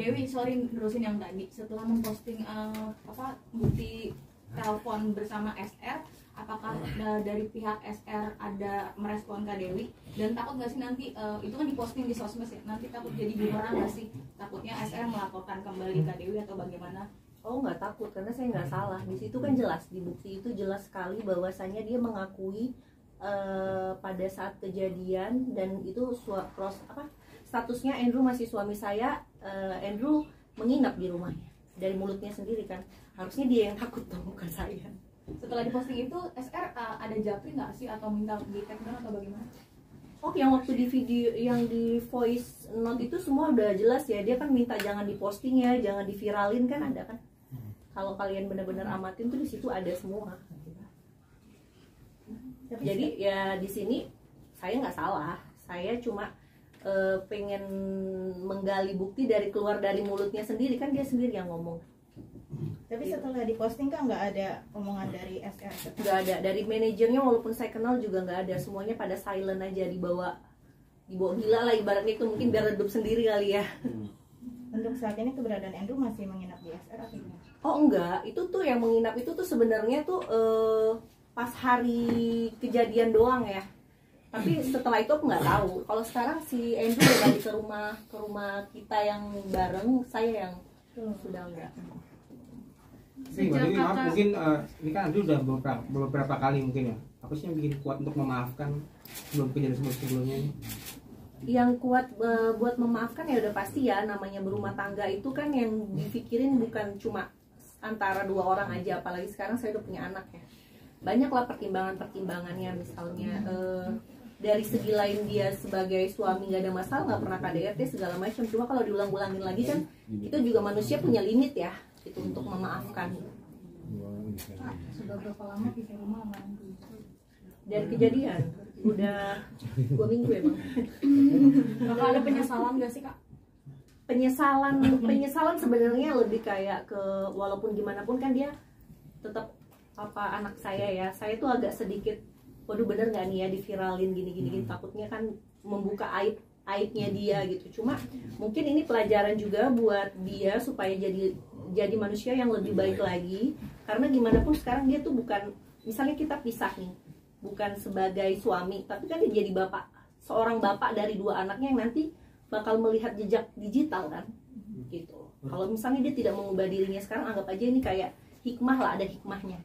Dewi, sorry nerusin yang tadi. Setelah memposting bukti telepon bersama SR, apakah dari pihak SR ada merespon Kak Dewi? Dan takut nggak sih nanti itu kan diposting di sosmed ya, nanti takut jadi bumerang nggak sih? Takutnya SR melaporkan kembali Kak Dewi atau bagaimana? Oh, nggak takut, karena saya nggak salah. Di situ kan jelas, di bukti itu jelas sekali bahwasannya dia mengakui pada saat kejadian, dan itu statusnya Andrew masih suami saya. Andrew menginap di rumahnya, dari mulutnya sendiri kan. Harusnya dia yang takut dong, bukan saya. Setelah diposting itu SR ada japri nggak sih atau minta di tag down atau bagaimana? Oh, yang waktu di video, yang di voice note itu semua udah jelas ya. Dia kan minta jangan diposting ya, jangan diviralin kan, ada kan. Kalau kalian benar-benar amatin tuh di situ ada semua. Jadi ya di sini saya nggak salah, saya cuma pengen menggali bukti keluar dari mulutnya sendiri, kan dia sendiri yang ngomong. Tapi setelah diposting kan nggak ada omongan dari SR? Nggak ada, dari manajernya walaupun saya kenal juga nggak ada, semuanya pada silent aja, dibawa gila lah ibaratnya, itu mungkin biar redup sendiri kali ya. Untuk saat ini keberadaan Andrew masih menginap di SR atau gimana? Oh enggak, itu tuh yang menginap itu tuh sebenarnya tuh pas hari kejadian doang ya. Tapi setelah itu aku nggak tahu. Kalau sekarang si Andrew udah balik ke rumah kita yang bareng, saya yang sudah enggak. Mbak Dewi, maaf, mungkin ini kan Andrew udah beberapa kali mungkin ya. Apa sih yang bikin kuat untuk memaafkan sebelum kejadian sebelumnya ini? Yang kuat buat memaafkan ya udah pasti ya, namanya berumah tangga itu kan yang dipikirin bukan cuma antara dua orang aja, apalagi sekarang saya udah punya anak ya. Banyaklah pertimbangannya, misalnya dari segi lain dia sebagai suami nggak ada masalah, nggak pernah KDRT segala macam. Cuma kalau diulang-ulangin lagi kan itu juga manusia punya limit ya, itu untuk memaafkan. Sudah berapa lama di rumah? Dari kejadian udah 2 minggu emang. Bakal ada penyesalan nggak sih Kak? Penyesalan sebenarnya lebih kayak ke, walaupun gimana pun kan dia tetap anak saya ya. Saya tuh agak sedikit, waduh bener nggak nih ya diviralin gini, takutnya kan membuka aibnya dia gitu. Cuma mungkin ini pelajaran juga buat dia supaya jadi manusia yang lebih baik lagi. Karena gimana pun sekarang dia tuh bukan, misalnya kita pisah nih, bukan sebagai suami, tapi kan dia jadi bapak, seorang bapak dari 2 anaknya yang nanti bakal melihat jejak digital kan, gitu. Kalau misalnya dia tidak mengubah dirinya sekarang, anggap aja ini kayak hikmah lah, ada hikmahnya.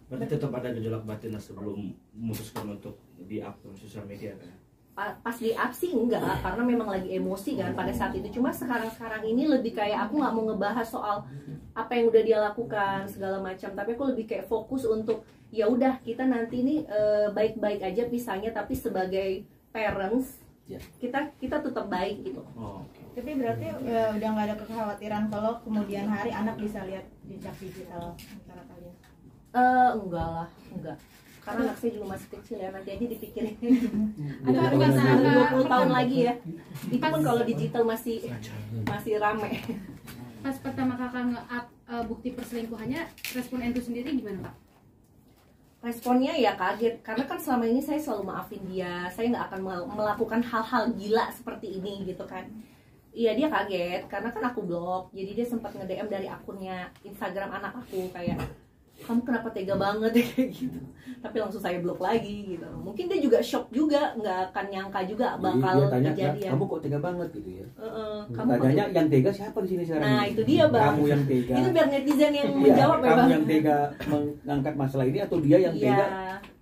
Berarti tetap ada gejolak batin sebelum memutuskan untuk di-up ke sosial media kan? Pas di-up sih enggak, karena memang lagi emosi kan pada saat itu. Cuma sekarang ini lebih kayak aku nggak mau ngebahas soal apa yang udah dia lakukan segala macam, tapi aku lebih kayak fokus untuk ya udah kita nanti ini baik-baik aja pisahnya, tapi sebagai parents kita tetap baik gitu. Tapi berarti udah nggak ada kekhawatiran kalau kemudian hari anak bisa lihat jejak digital antara kalian? Enggak. Karena anak saya juga masih kecil ya, nanti aja dipikirin. Ada 20 tahun lagi ya. Itu pun kalau digital masih rame. Pas pertama kakak nge-up bukti perselingkuhannya, respon Andrew sendiri gimana Kak? Responnya ya kaget, karena kan selama ini saya selalu maafin dia, saya nggak akan melakukan hal-hal gila seperti ini gitu kan. Iya, dia kaget karena kan aku blok, jadi dia sempat nge-DM dari akunnya Instagram anak aku kayak, kamu kenapa tega banget ya kayak gitu. Tapi langsung saya blok lagi gitu. Mungkin dia juga shock juga, nggak akan nyangka juga bakal kejadian. Kamu kok tega banget gitu ya? Kamu tanya yang tega siapa di sini sekarang? Nah itu dia bang. Kamu yang tega. Itu biar netizen yang menjawab ya bang. Kamu yang tega mengangkat masalah ini atau dia yang tega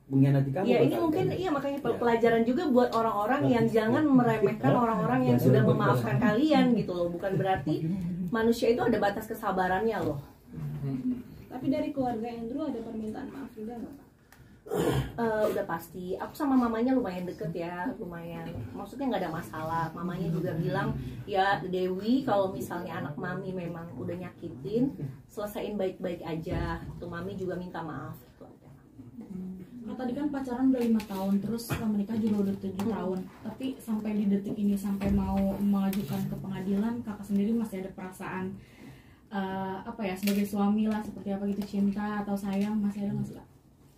mengkhianati kamu? Ya ini mungkin iya, makanya pelajaran juga buat orang-orang yang jangan meremehkan orang-orang yang sudah memaafkan kalian gitu loh. Bukan berarti manusia itu ada batas kesabarannya loh. Tapi dari keluarga Andrew ada permintaan maaf juga nggak Pak? Udah pasti. Aku sama mamanya lumayan deket ya, lumayan. Maksudnya nggak ada masalah. Mamanya juga bilang, ya Dewi kalau misalnya anak mami memang udah nyakitin, selesain baik-baik aja. Tuh mami juga minta maaf. Itu aja. Nah, tadi kan pacaran udah 5 tahun, terus menikah juga udah 7 tahun. Tapi sampai di detik ini, sampai mau mengajukan ke pengadilan, kakak sendiri masih ada perasaan sebagai suami lah, seperti apa gitu, cinta atau sayang, masih ada nggak sih Kak?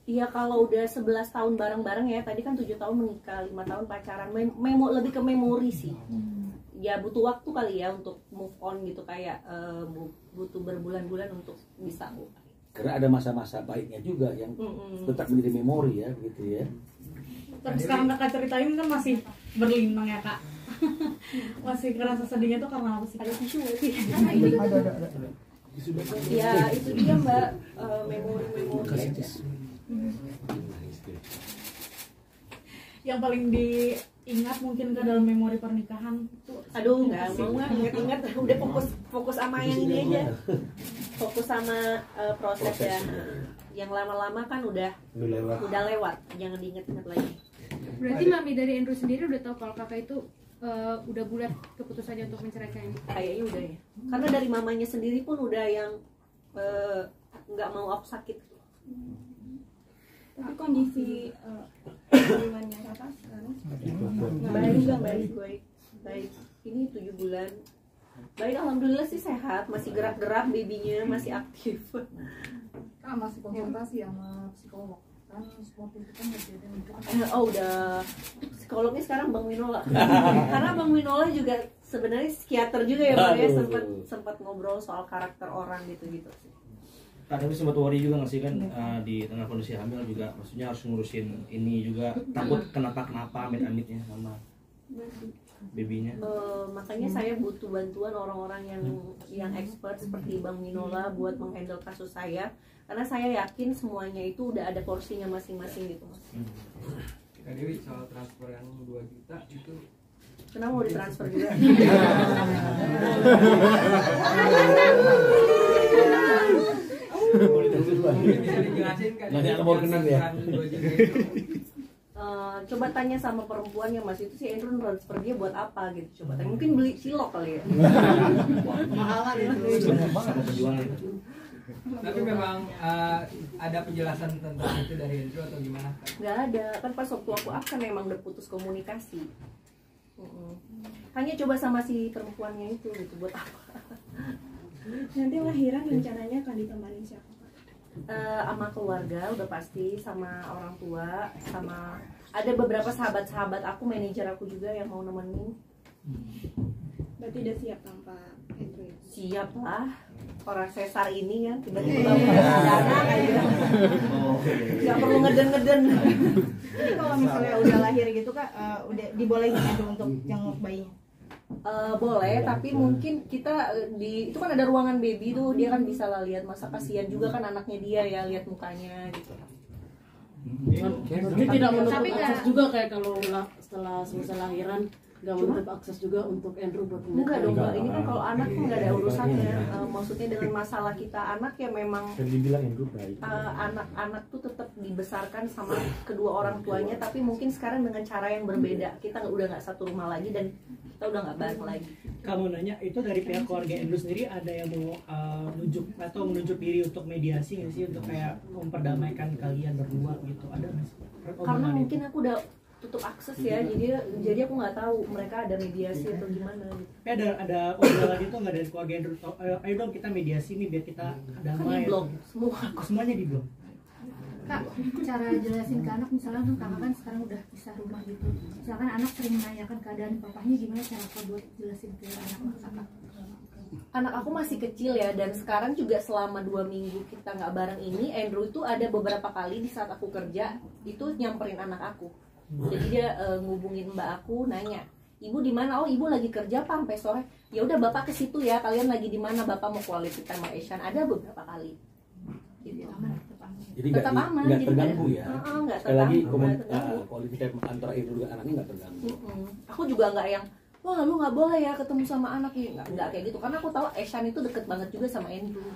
Iya, kalau udah 11 tahun bareng-bareng ya, tadi kan 7 tahun menikah, 5 tahun pacaran, lebih ke memori sih. ya butuh waktu kali ya untuk move on gitu, kayak butuh berbulan-bulan untuk bisa move on. Karena ada masa-masa baiknya juga yang tetap menjadi memori ya gitu ya. Tapi sekarang kakak ceritain kan masih berlinang ya kak. Masih kerasa sedihnya tuh karena apa sih? Ada tisu nggak sih? Ada. Ya itu dia mbak, memori-memori aja. Yang paling diingat mungkin ke dalam memori pernikahan tuh. Aduh nggak mau inget-inget, udah fokus sama yang ini aja, fokus sama proses ya. Yang lama-lama kan udah lewat, jangan diinget-inget lagi. Berarti mami dari Andrew sendiri udah tahu kalau kakak itu udah bulat keputusannya untuk menceraikan? Kayaknya udah ya, karena dari mamanya sendiri pun udah yang nggak mau aku sakit. Tapi kondisi hubungannya kakak sekarang seperti apa? Baik. Ini 7 bulan. Baik, alhamdulillah sih sehat, masih gerak-gerak, babynya masih aktif. Masih konsultasi sama psikolog kan, seperti itu kan kejadian itu kan. Udah psikolognya sekarang Bang Winola. Karena Bang Winola juga sebenarnya psikiater juga ya Bang ya, sempat ngobrol soal karakter orang gitu-gitu sih. Kak, tapi sempat worry juga nggak sih kan di tengah kondisi hamil juga, maksudnya harus ngurusin ini juga, takut kenapa amit-amitnya sama babynya. Makanya saya butuh bantuan orang-orang yang expert seperti Bang Minola buat menghandle kasus saya, karena saya yakin semuanya itu udah ada porsinya masing-masing gitu Mas. Kak Dewi, soal transfer yang 2 juta itu Kenapa mau ditransfer juga? bisa dijelasin kan? Nanti nomor rekening ya. Coba tanya sama perempuan yang masih itu, si Andrew transfer dia buat apa gitu, coba tanya, mungkin beli cilok kali ya. Mahalan itu. Sama perjuangan. Tapi memang ada penjelasan tentang itu dari Andrew atau gimana? Nggak ada, kan pas waktu aku akan emang udah putus komunikasi. Tanya coba sama si perempuannya itu gitu, buat apa. Nanti lahiran rencananya akan ditemani siapa Pak? Sama keluarga udah pasti, sama orang tua, sama ada beberapa sahabat-sahabat aku, manajer aku juga yang mau nemenin. Berarti udah siap tanpa Andrew ya? Siap lah, orang sesar ini kan tiba-tiba dana kayak nggak perlu ngeden-ngeden. Jadi kalau misalnya udah lahir gitu Kak, udah dibolehin itu untuk jenguk bayinya? Boleh, tapi mungkin kita itu kan ada ruangan baby tuh, dia kan bisa lah lihat, masa kasihan juga kan anaknya dia ya, lihat mukanya gitu. Jadi tidak menutup Tapi akses juga kayak kalau setelah selesai lahiran nggak menutup akses juga untuk Andrew buat Enggak dong Mbak, ini kan kalau anak kan nggak ada urusannya. Maksudnya dengan masalah kita anak ya memang anak-anak tuh tetap dibesarkan sama kedua orang tuanya, tapi mungkin sekarang dengan cara yang berbeda. Kita udah nggak satu rumah lagi dan kita udah nggak bareng lagi. Kamu nanya itu dari pihak keluarga Andrew sendiri ada yang mau menunjuk diri untuk mediasi nggak sih, untuk kayak memperdamaikan kalian berdua gitu, ada nggak sih? Karena mungkin aku udah tutup akses ya, jadi aku nggak tahu mereka ada mediasi atau gimana gitu. Tapi ada obrolan itu nggak dari keluarga Andrew? Ayo dong kita mediasi nih biar kita damai. Kan di blog semuanya di blog. Kak, cara jelasin ke anak misalnya kan kakak kan sekarang udah pisah rumah gitu, misalkan anak sering menanyakan keadaan papahnya, gimana cara kakak buat jelasin ke anak kakak? Anak aku masih kecil ya, dan sekarang juga selama 2 minggu kita nggak bareng ini, Andrew itu ada beberapa kali di saat aku kerja itu nyamperin anak aku. Jadi dia ngubungin mbak aku, nanya, ibu di mana? Oh ibu lagi kerja Pak sampai sore. Ya udah bapak ke situ ya. Kalian lagi di mana? Bapak mau quality time sama Asian. Ada beberapa kali. Gitu. Jadi tetap aman. Nggak terganggu ya. Nggak Sekali lagi terganggu. quality time antara ibu dengan anaknya nggak terganggu. Aku juga nggak yang, wah lu nggak boleh ya ketemu sama anak ya. Nggak kayak gitu. Karena aku tahu Asian itu deket banget juga sama Andrew.